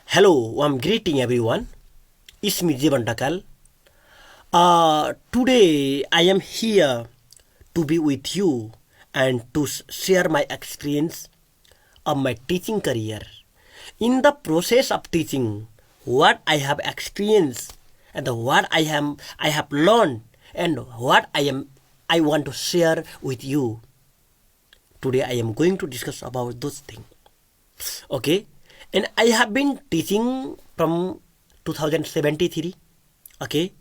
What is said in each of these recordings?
Hello, I'm greeting everyone. It's me, Jivan Dhakal. Today I am here to be with you and to share my experience of my teaching career. In the process of teaching, what I have experienced and what I have learned and what I want to share with you. Today I am going to discuss about those things. Okay, and I have been teaching from 2073. Okay,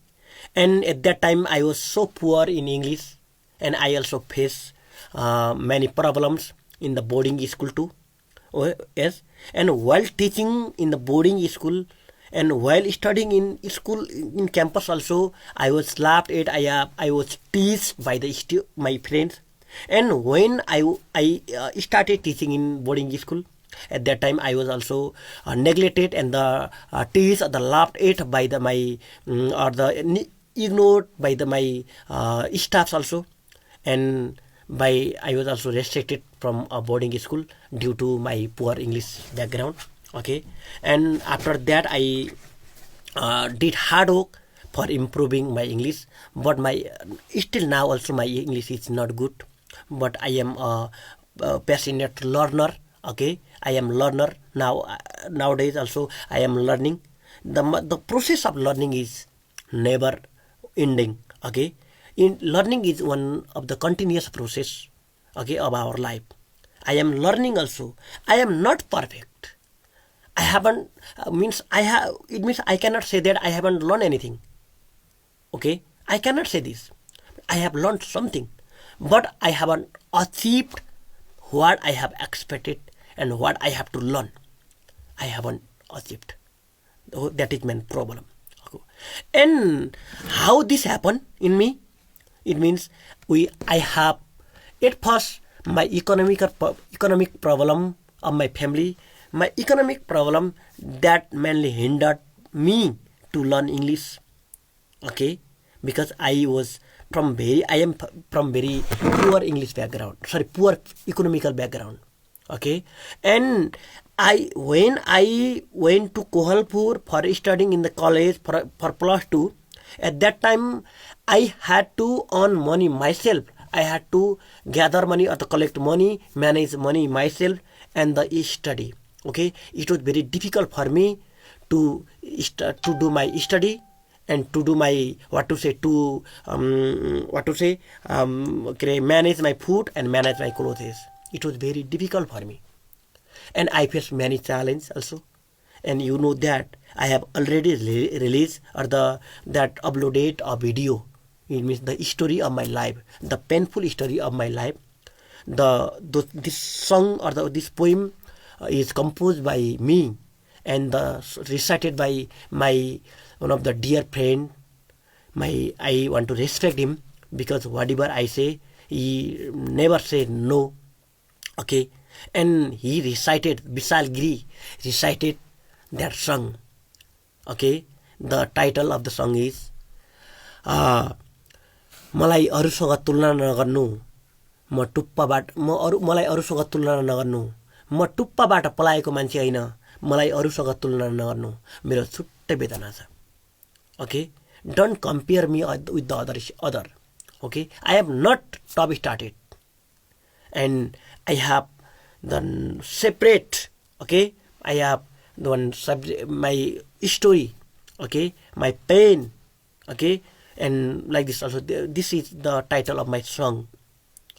and at that time I was so poor in English, and I also faced many problems in the boarding school too. Oh, yes, and while teaching in the boarding school and while studying in school in campus also, I was laughed at. I was teased by my friends. And when I started teaching in boarding school, at that time I was also neglected and the teased or the laughed at by my or the ignored by my staffs also, and by I was also restricted from a boarding school due to my poor English background. Okay, and after that I did hard work for improving my English, but my still now also my English is not good, but I am a passionate learner. Okay, I am learner now. Nowadays also I am learning. The process of learning is never ending. Okay, in learning is one of the continuous process. Okay, of our life. I am learning also. I am not perfect. I haven't means I have. It means I cannot say that I haven't learned anything. Okay, I cannot say this. I have learned something, but I haven't achieved what I have expected and what I have to learn. I haven't achieved. Oh, that is my problem. And how this happened in me? It means I have at first my economic problem of my family, my economic problem that mainly hindered me to learn English. Okay, because I am from very poor English background, sorry, poor economical background. Okay, and when I went to Kohalpur for studying in the college for +2, at that time I had to earn money myself. I had to gather money or to collect money, manage money myself, and the study. Okay, it was very difficult for me to do my study and to do my manage my food and manage my clothes. It was very difficult for me, and I faced many challenges also. And you know that I have already released or that uploaded a video. It means the story of my life, the painful story of my life. This song or this poem is composed by me and recited by my one of the dear friend. I want to respect him because whatever I say, he never said no. Okay, and he recited, Vishal Giri recited that song. Okay, the title of the song is मलाई अरूसँग तुलना नगर्नु, मलाई अरूसँग तुलना नगर्नु, म टुप्पाबाट पलाएको मान्छे होइन, मलाई अरूसँग तुलना नगर्नु, मेरो छुट्टै वेदना छ. Okay, don't compare me with the other. Okay, I am not top started, and I have the separate. Okay, I have the one subject, my story. Okay, my pain. Okay, and like this also. This is the title of my song.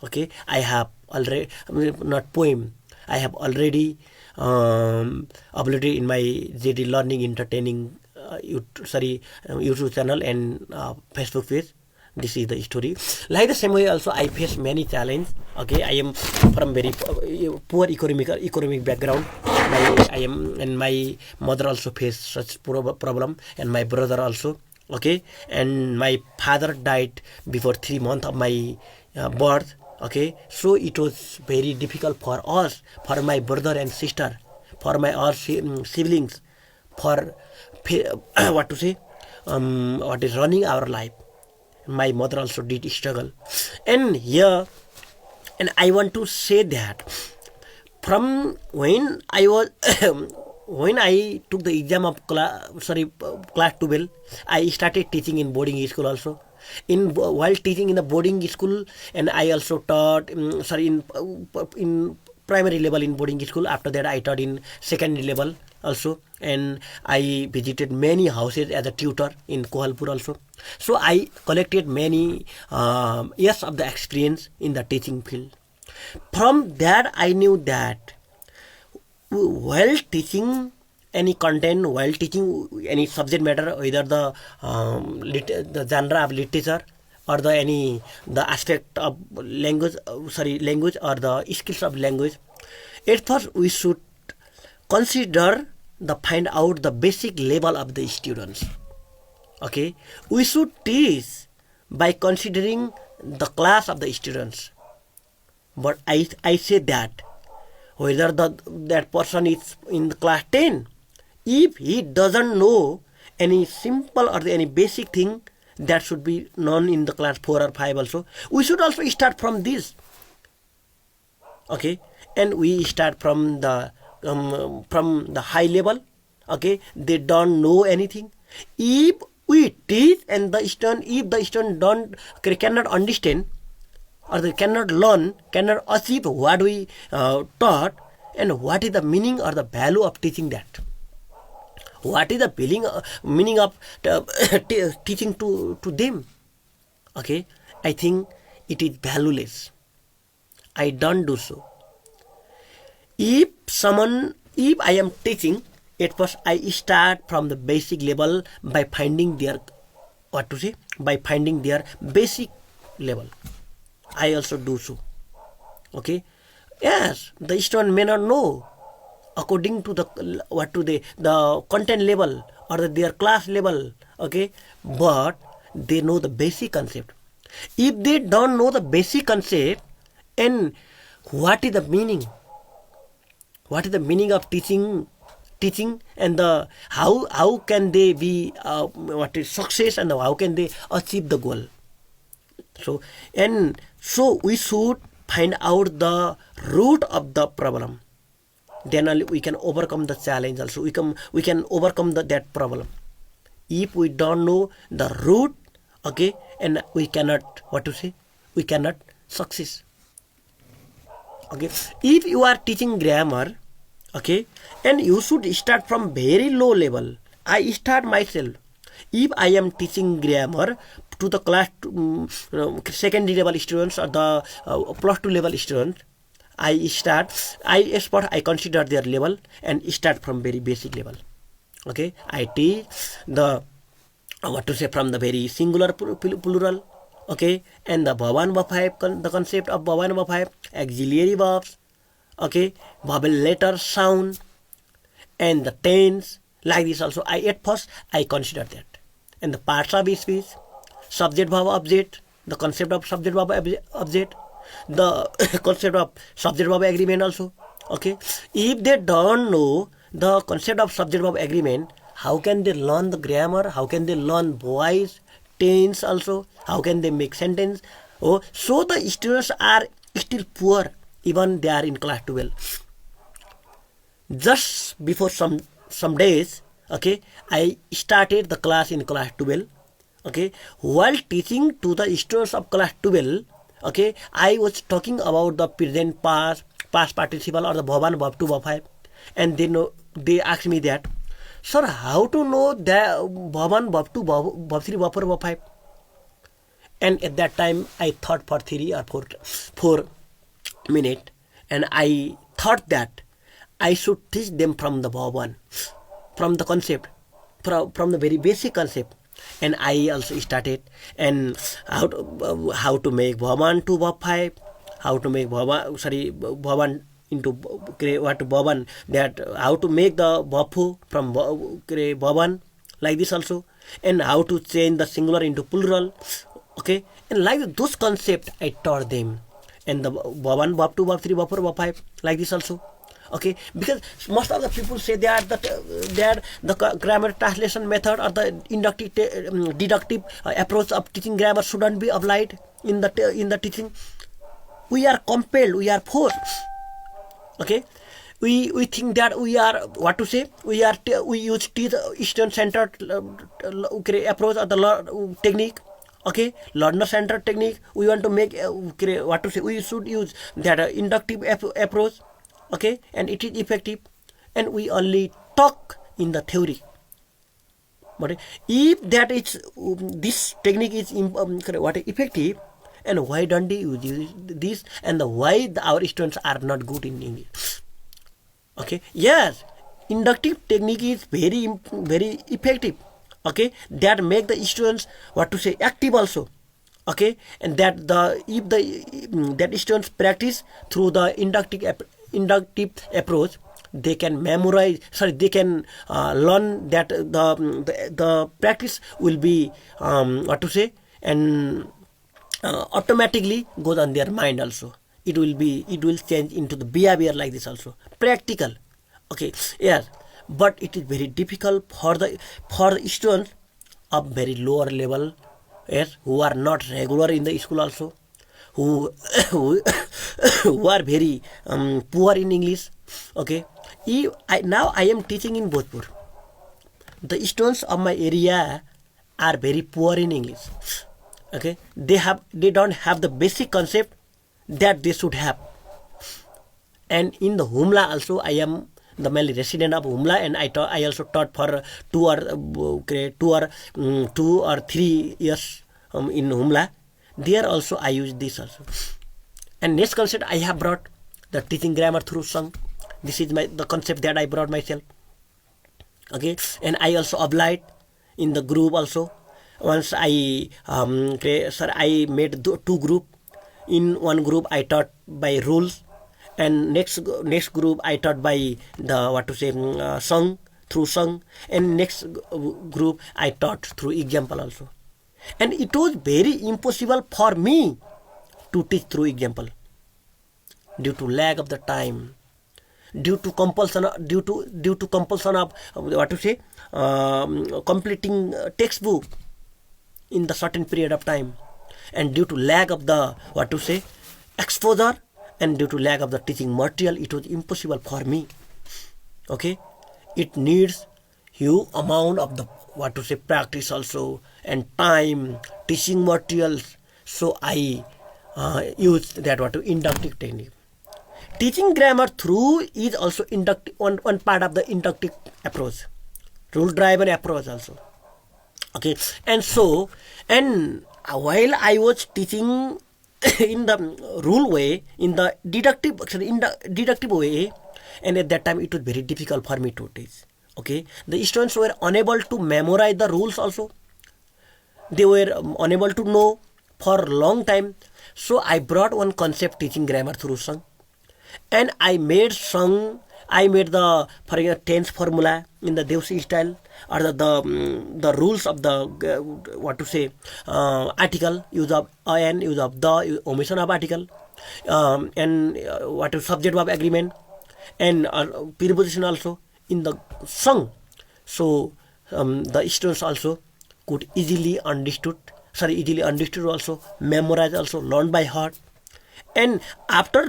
Okay, I have already, not poem. I have already uploaded in my JD Learning Entertaining YouTube channel and Facebook page. This is the story. Like the same way also I face many challenges. Okay, I am from very poor economic background. And my mother also faced such problem, and my brother also. Okay, and my father died before 3 months of my birth. Okay, so it was very difficult for us, for my brother and sister, for my all siblings, for what is running our life. My mother also did struggle, and I want to say that from when I was when I took the exam of class 12, I started teaching in boarding school also. While teaching in the boarding school, and I also taught in primary level in boarding school. After that, I taught in secondary level also, and I visited many houses as a tutor in Kohalpur also. So I collected many years of the experience in the teaching field. From that, I knew that while teaching any content, while teaching any subject matter, either the genre of literature or the aspect of language or the skills of language, at first we should consider the find out the basic level of the students. Okay, we should teach by considering the class of the students. But I say that whether that person is in class 10, if he doesn't know any simple or any basic thing that should be known in the class 4 or 5 also, we should also start from this. Okay, and we start from the high level. Okay, they don't know anything. If we teach and if the student cannot understand, or they cannot learn, cannot achieve what we taught, and what is the meaning or the value of teaching that? What is the meaning of teaching to them? Okay, I think it is valueless. I don't do so. If I am teaching, at first I start from the basic level by finding their basic level. I also do so. Okay. Yes, the student may not know according to the content level or their class level. Okay, but they know the basic concept. If they don't know the basic concept, and what is the meaning? What is the meaning of teaching, and how can they be what is success, and how can they achieve the goal? So we should find out the root of the problem. Then only we can overcome the challenge. Also, we can overcome that problem. If we don't know the root, okay, and we cannot we cannot success. Okay, if you are teaching grammar, okay, and you should start from very low level. I start myself. If I am teaching grammar to the class secondary level students or the plus 2 level students, I consider their level and start from very basic level. Okay, I teach the from the very singular plural. Okay, and the Bhavan Bhapayap, the concept of Bhavan Bhapayap, auxiliary verbs, okay, vowel letter sound, and the tense, like this also. At first I consider that. And the parts of speech, subject verb object, the concept of subject verb object, the concept of subject verb agreement also. Okay, if they don't know the concept of subject verb agreement, how can they learn the grammar? How can they learn voice, tense also? How can they make sentence? Oh, so the students are still poor, even they are in class 12. Just before some days, okay, I started the class in class 12. Okay, while teaching to the students of class 12, okay, I was talking about the present past participle, or the Bhavan Bhav 2 Bhav 5, and they asked me that, sir, how to know the Bhavan Bhav 2 Bhav 3 Bhav 4 Bhav 5? And at that time I thought for 3 or 4 minutes, and I thought that I should teach them from the Bhavan, from the concept, from the very basic concept. And I also started, and how to make Bhavan to Bhav 5, how to make Bhavan into Bhavan, that how to make the Bhavu from Bhavan, like this also, and how to change the singular into plural. Okay, and like those concepts I taught them, and the Bhavan Bhav 2 Bhav 3 Bhav 4 Bhav 5, like this also. Okay, because most of the people say that the grammar translation method or the deductive approach of teaching grammar shouldn't be applied in the teaching. We are compelled, we are forced. Okay, we think that we are what to say we use student centered approach or the technique. Okay, learner centered technique. We want to make what to say we should use that inductive approach. Okay, and it is effective, and we only talk in the theory. But if that is this technique is what effective, and why don't they use this, and why our students are not good in English? Okay, yes, inductive technique is very effective. Okay, that make the students what to say active also. Okay, and that the if the that students practice through the inductive approach, they can memorize, sorry, they can learn that the practice will be what to say, and automatically goes on their mind also. It will change into the behavior like this also, practical. Okay, yes, but it is very difficult for the students of very lower level, yes, who are not regular in the school also, who who are very poor in English. Okay, now I am teaching in Bhojpur. The students of my area are very poor in English. Okay, they don't have the basic concept that they should have. And in the Humla also, I am the mainly resident of Humla, and I also taught for 2 or 3 years in Humla. There also I use this also. And next concept I have brought the teaching grammar through song. This is the concept that I brought myself. Okay, and I also applied in the group also. Once I I made 2 group. In one group I taught by rules, and next group I taught by the what to say song, through song, and next group I taught through example also. And it was very impossible for me to teach through example due to lack of the time, due to compulsion of what to say completing textbook in the certain period of time, and due to lack of the what to say exposure, and due to lack of the teaching material, it was impossible for me. Okay, it needs huge amount of the what to say practice also, and time, teaching materials. So I use that what to inductive technique. Teaching grammar through is also inductive, one part of the inductive approach, rule driven approach also. Okay, and so, and while I was teaching in the rule way, in the deductive way, and at that time it was very difficult for me to teach. Okay, the students were unable to memorize the rules also. They were unable to know for a long time. So I brought one concept, teaching grammar through song, and I made the for example tense formula in the Devsi style, or the rules of the what to say article, use of an, use of the, omission of article, and what is subject verb agreement, and preposition also in the song. So the students also could easily understood also, memorize also, learn by heart. And after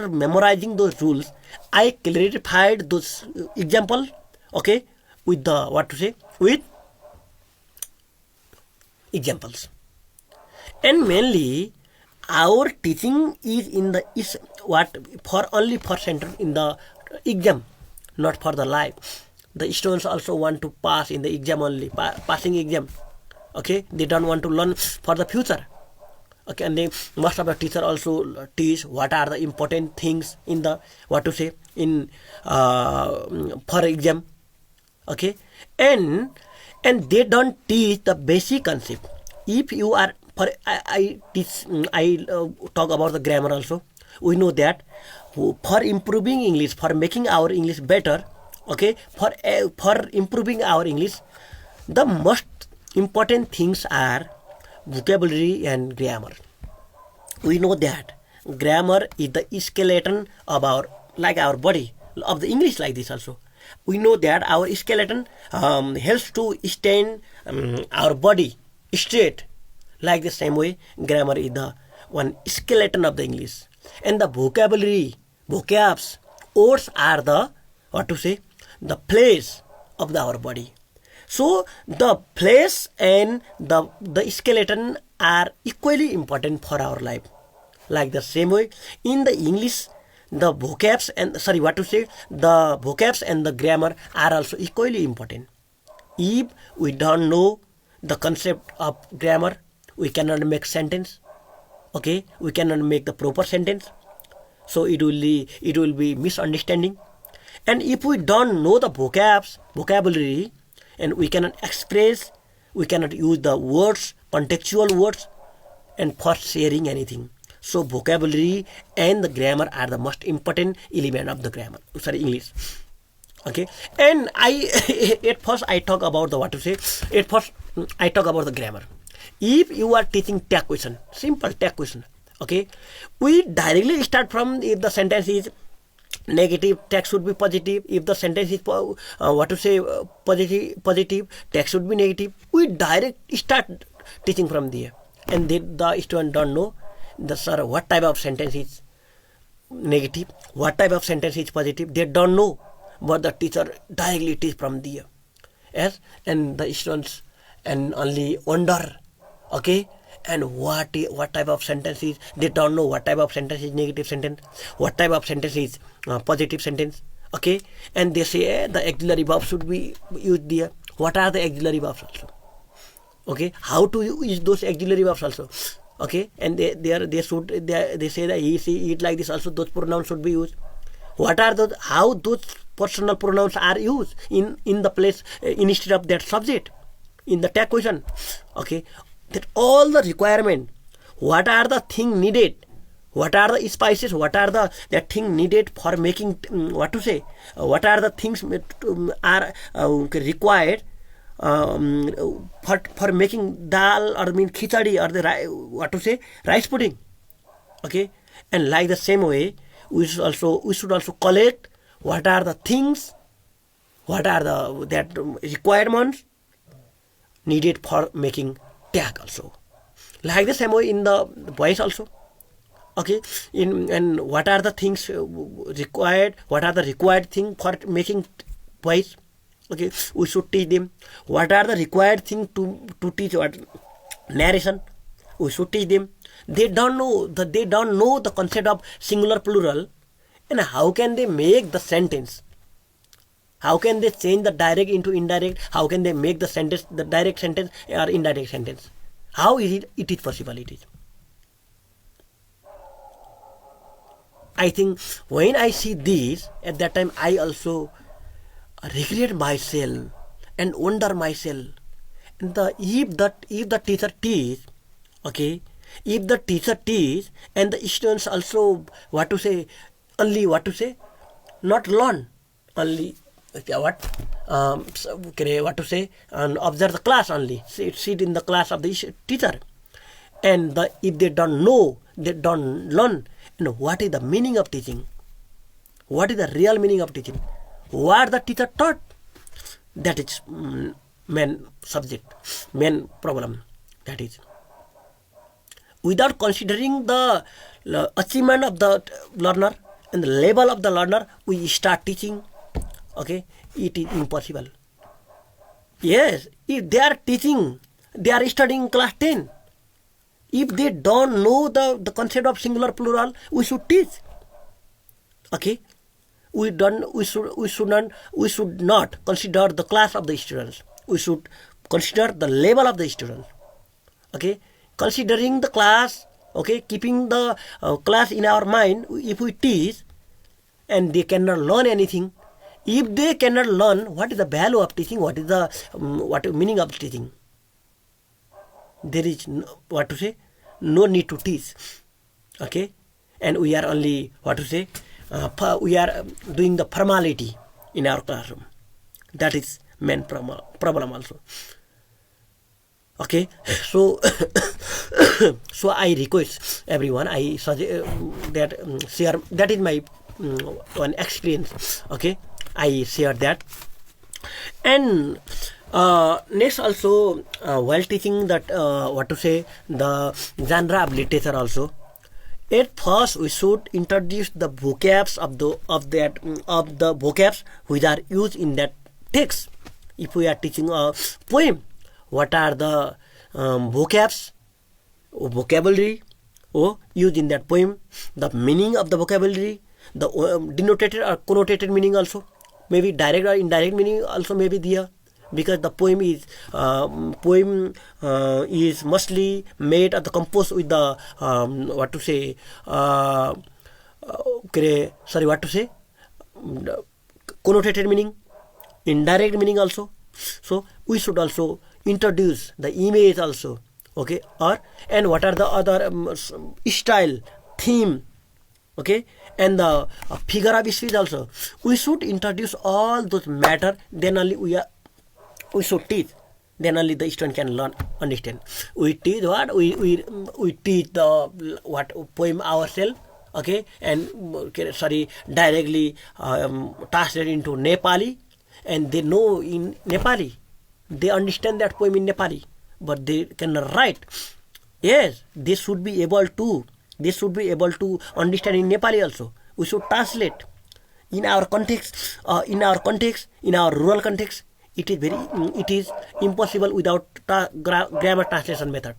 memorizing those rules, I clarified those example, okay, with the what to say, with examples. And mainly our teaching is what for only for center in the exam, not for the life. The students also want to pass in the exam only, passing exam. Okay, they don't want to learn for the future. Okay, and most of the teacher also teach what are the important things in the what to say in for exam. Okay, and they don't teach the basic concept. If you are for I talk about the grammar also. We know that for improving English, for making our English better, okay, for improving our English, the most important things are vocabulary and grammar. We know that grammar is the skeleton of our body of the English like this also. We know that our skeleton helps to stand our body straight. Like the same way, grammar is the one skeleton of the English. And the vocabs words are the, what to say, the place of our body. So the place and the skeleton are equally important for our life. Like the same way, in the English, the vocabs and the vocabs and the grammar are also equally important. If we don't know the concept of grammar, we cannot make sentence. Okay, we cannot make the proper sentence. So it will be misunderstanding. And if we don't know the vocabulary, and we cannot express, we cannot use the words, contextual words, and for sharing anything. So vocabulary and the grammar are the most important element of the grammar. English. Okay, and at first I talk about the I talk about the grammar. If you are teaching tag question, simple tag question, okay, we directly start from, if the sentence is negative, text should be positive. If the sentence is positive, text should be negative. We direct start teaching from there, and the student don't know what type of sentence is negative, what type of sentence is positive. They don't know, but the teacher directly teach from there. Yes, and the students and only wonder, okay, and what type of sentence is, they don't know what type of sentence is negative sentence, what type of sentence is positive sentence. Okay, and they say the auxiliary verbs should be used there. What are the auxiliary verbs also? Okay, how to use those auxiliary verbs also? Okay, and they say that he, she, it, like this also, those pronouns should be used. What are those, how those personal pronouns are used in the place instead of that subject in the tag question. Okay, that all the requirement, what are the thing needed, what are the spices, what are that thing needed for making, what are the things are required for making dal, or khichdi, or the rice pudding. Okay, and like the same way, we should also collect what are the things, what are that requirements needed for making tag also. Like the same way in the voice also. Okay, and what are the things required, what are the required thing for making voice. Okay, we should teach them. What are the required thing to teach what narration, we should teach them. They don't know the concept of singular plural, and how can they make the sentence? How can they change the direct into indirect? How can they make the sentence, the direct sentence or indirect sentence? How is it is possible? It is. I think when I see this, at that time I also regret myself and wonder myself. And if the teacher teach, okay, if the teacher teach and the students also not learn, only and observe the class only, sit in the class of the teacher, and if they don't know, they don't learn, what is the meaning of teaching, what is the real meaning of teaching, what the teacher taught, that is main subject, main problem. That is, without considering the achievement of the learner and the level of the learner, we start teaching. Okay, it is impossible. Yes, if they are teaching, they are studying class 10. If they don't know the concept of singular plural, we should teach. Okay, we should not consider the class of the students. We should consider the level of the students. Okay, considering the class. Okay, keeping the class in our mind, if we teach and they cannot learn anything, if they cannot learn what is the value of teaching, what is the meaning of teaching, there is no need to teach. Okay, and we are only we are doing the formality in our classroom. That is main problem also. Okay, so so I request everyone, I suggest that share, that is my one experience. Okay, I share that. And next also, while teaching that the genre of literature also, At first, we should introduce the vocabs of the vocabs which are used in that text. If we are teaching a poem, what are the vocabs, or vocabulary, or used in that poem? The meaning of the vocabulary, the denotated or connotated meaning also, maybe direct or indirect meaning also may be there, because the poem is mostly made or the composed with the connotated meaning, indirect meaning also. So we should also introduce the image also, okay, and what are the other style, theme, okay, and the figure of speech also. We should introduce all those matter, then only we should teach, then only the student can learn, understand. We teach what we teach the what poem ourselves, okay, and directly translate into Nepali, and they know in Nepali, they understand that poem in Nepali, but they cannot write. Yes, they should be able to understand in Nepali also. We should translate in our context, in our rural context. It is impossible without grammar translation method,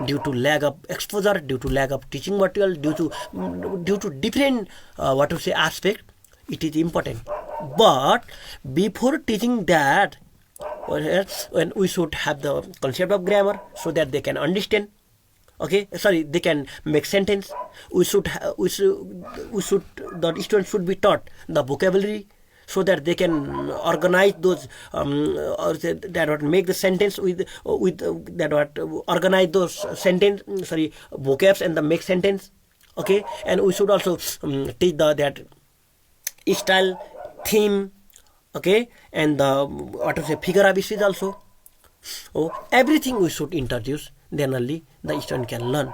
due to lack of exposure, due to lack of teaching material, due to different aspect. It is important. But before teaching that, when we should have the concept of grammar, so that they can understand, okay, they can make sentence. The students should be taught the vocabulary, so that they can organize those make the sentence with organize those sentence vocabs and the make sentence, okay. And we should also teach that style, theme, okay, and the figure of speech also. Everything we should introduce, then only the student can learn.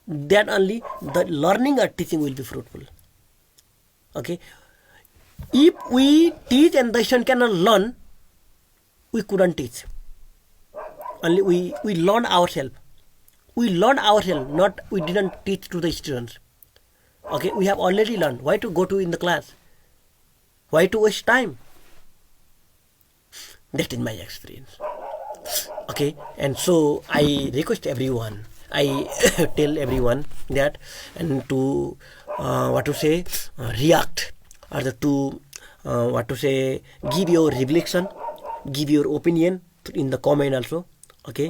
Then only the learning or teaching will be fruitful, okay. If we teach and the student cannot learn, we couldn't teach. Only we learn ourselves. Not we didn't teach to the students. Okay, we have already learned. Why to go to in the class? Why to waste time? That is my experience. Okay, and so I request everyone, I tell everyone that, and to react, or to give your reflection, give your opinion in the comment also, okay.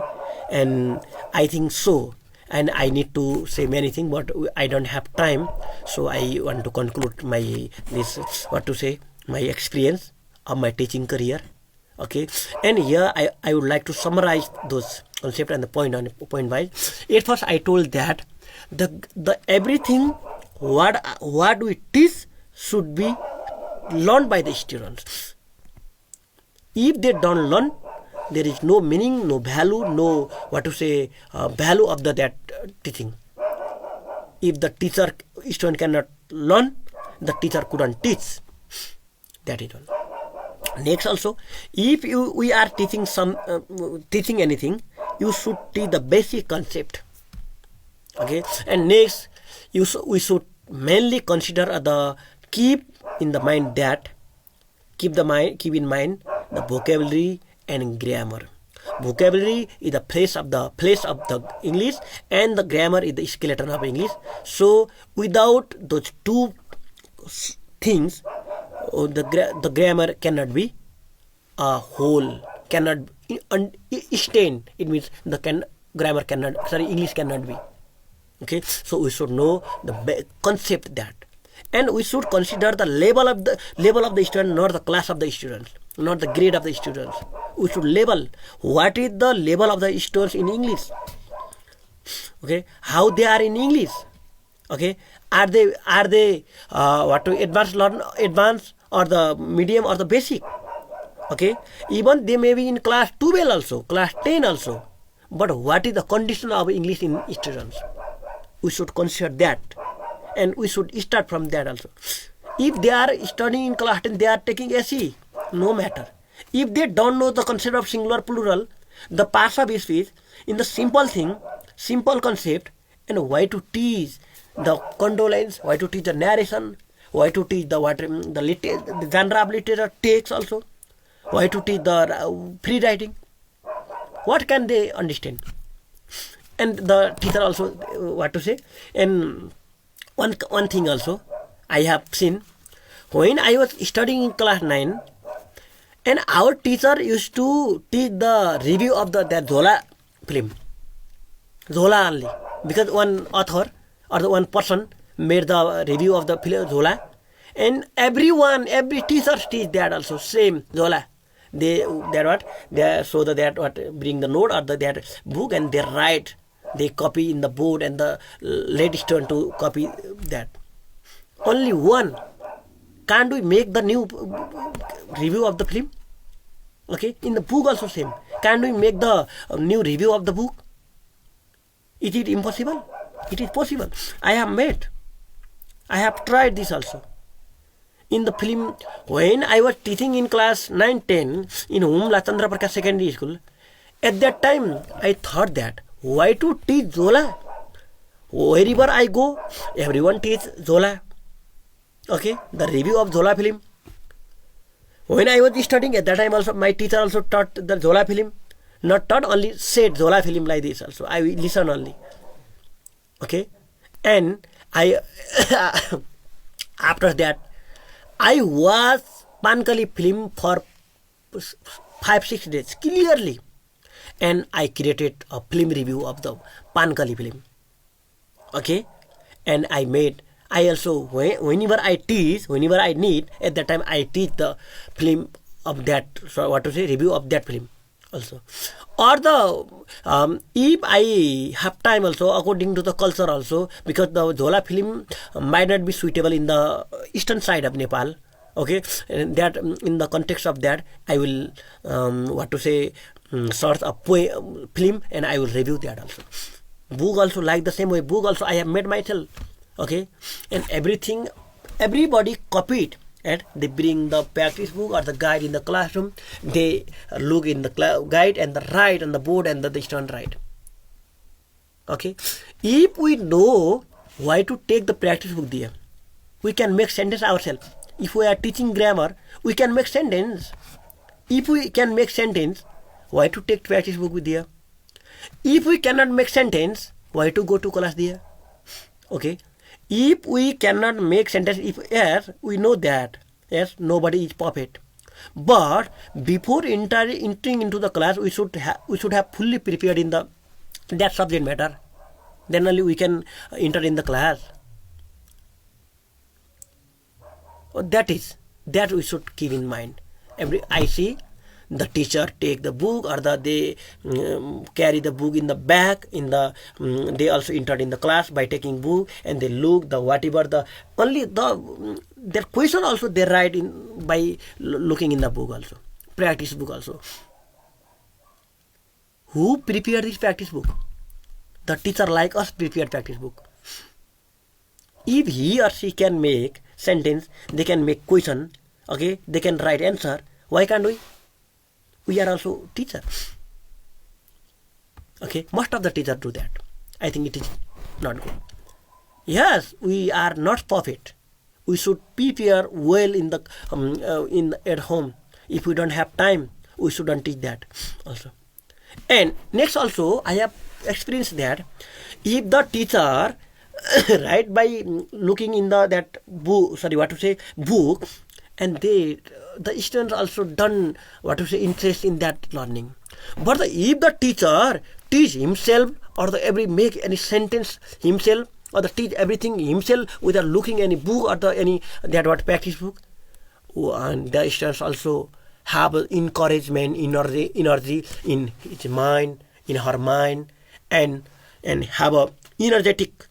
And I think so, and I need to say many things, but I don't have time, so I want to conclude my my experience of my teaching career, okay. And here I would like to summarize those concepts and the point wise. At first I told that the everything what we teach should be learned by the students. If they don't learn, there is no meaning, no value, no value of that teaching. If the student cannot learn, the teacher couldn't teach. That is one. Next also, if we are teaching teaching anything, you should teach the basic concept, okay. And next, we should mainly consider keep in mind the vocabulary and grammar. Vocabulary is the place of the English, and the grammar is the skeleton of English. So without those two things, the grammar cannot be a whole, cannot stand. It means grammar cannot, English cannot be, okay. So we should know the concept that, and we should consider the level of the student, not the class of the students, not the grade of the students. We should label what is the level of the students in English, okay, how they are in English, okay. Are they advanced or the medium or the basic, okay. Even they may be in class 12 also, class 10 also, but what is the condition of English in students? We should consider that, and we should start from that also. If they are studying in class 10, they are taking SE, no matter. If they don't know the concept of singular plural, the parts of speech, in the simple concept, and why to teach the condolence, why to teach the narration, why to teach the genre of literature takes also, why to teach the free writing. What can they understand? And the teacher also what to say. And one thing also I have seen, when I was studying in class 9, and our teacher used to teach the review of that Zola film. Zola only. Because one author or the one person made the review of the film Zola. And every teacher teach that also, same Zola. They show that what bring the note or that book, and they write, they copy in the board, and the ladies turn to copy that. Only one. Can't we make the new review of the film? Okay, in the book also same. Can't we make the new review of the book? Is it impossible? It is possible. I have tried this also. In the film, when I was teaching in class 9-10 in Humla Chandra Prakash Secondary School, at that time I thought that why to teach Zola? Wherever I go, everyone teach Zola. Okay, the review of Zola film. When I was studying at that time also, my teacher also taught the Zola film. Not taught, only said Zola film like this also. I listen only. Okay, and I after that I watched Pankali film for 5-6 days clearly, and I created a film review of the Pankali film. Okay, and I also, whenever I teach, whenever I need, at that time I teach the film of that, so what to say, review of that film also. Or if I have time also, according to the culture also, because the Zola film might not be suitable in the eastern side of Nepal. Okay, and that in the context of that, I will search a film, and I will review that also. Book also like the same way. Book also I have made myself. Okay, and everybody copied, and they bring the practice book or the guide in the classroom. They look in the guide and the write on the board, and they stand right. Okay, if we know why to take the practice book there, we can make sentence ourselves. If we are teaching grammar, we can make sentence. If we can make sentence, why to take practice book with there? If we cannot make sentence, why to go to class there? Okay. If we cannot make sentence, yes, we know that, yes, nobody is perfect. But before entering into the class, we should have fully prepared in that subject matter. Then only we can enter in the class. That we should keep in mind. I see the teacher take the book, or they carry the book in the back. They also entered in the class by taking book, and they look the whatever their question also they write in by looking in the book also, practice book also. Who prepared this practice book? The teacher like us prepared practice book. If he or she can make sentence, they can make question. Okay, they can write answer. Why can't we? We are also teacher. Okay, most of the teachers do that. I think it is not good. Yes, we are not perfect. We should prepare well at home. If we don't have time, we shouldn't teach that also. And next also, I have experienced that if the teacher right by looking in that book, book, and the students also done interest in that learning. But if the teacher teach himself, or make any sentence himself, or teach everything himself without looking any book or any practice book, and the students also have encouragement, energy in his mind, in her mind, and have a energetic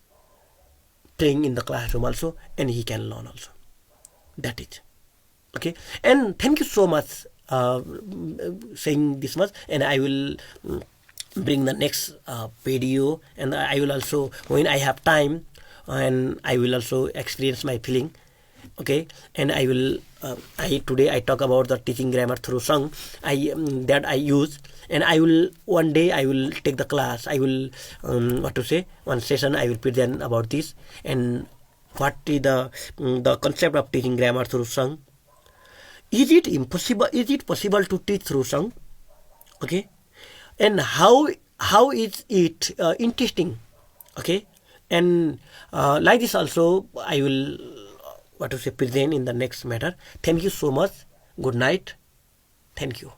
thing in the classroom also, and he can learn also. That is. Okay, and thank you so much saying this much, and I will bring the next video, and I will also, when I have time, and I will also experience my feeling. Okay, and I will today I talk about the teaching grammar through song that I use, and I will one day I will take the class. I will one session I will present about this and what is the concept of teaching grammar through song. Is it impossible? Is it possible to teach through song? Okay, and how is it interesting? Okay, and like this also I will present in the next matter. Thank you so much. Good night. Thank you.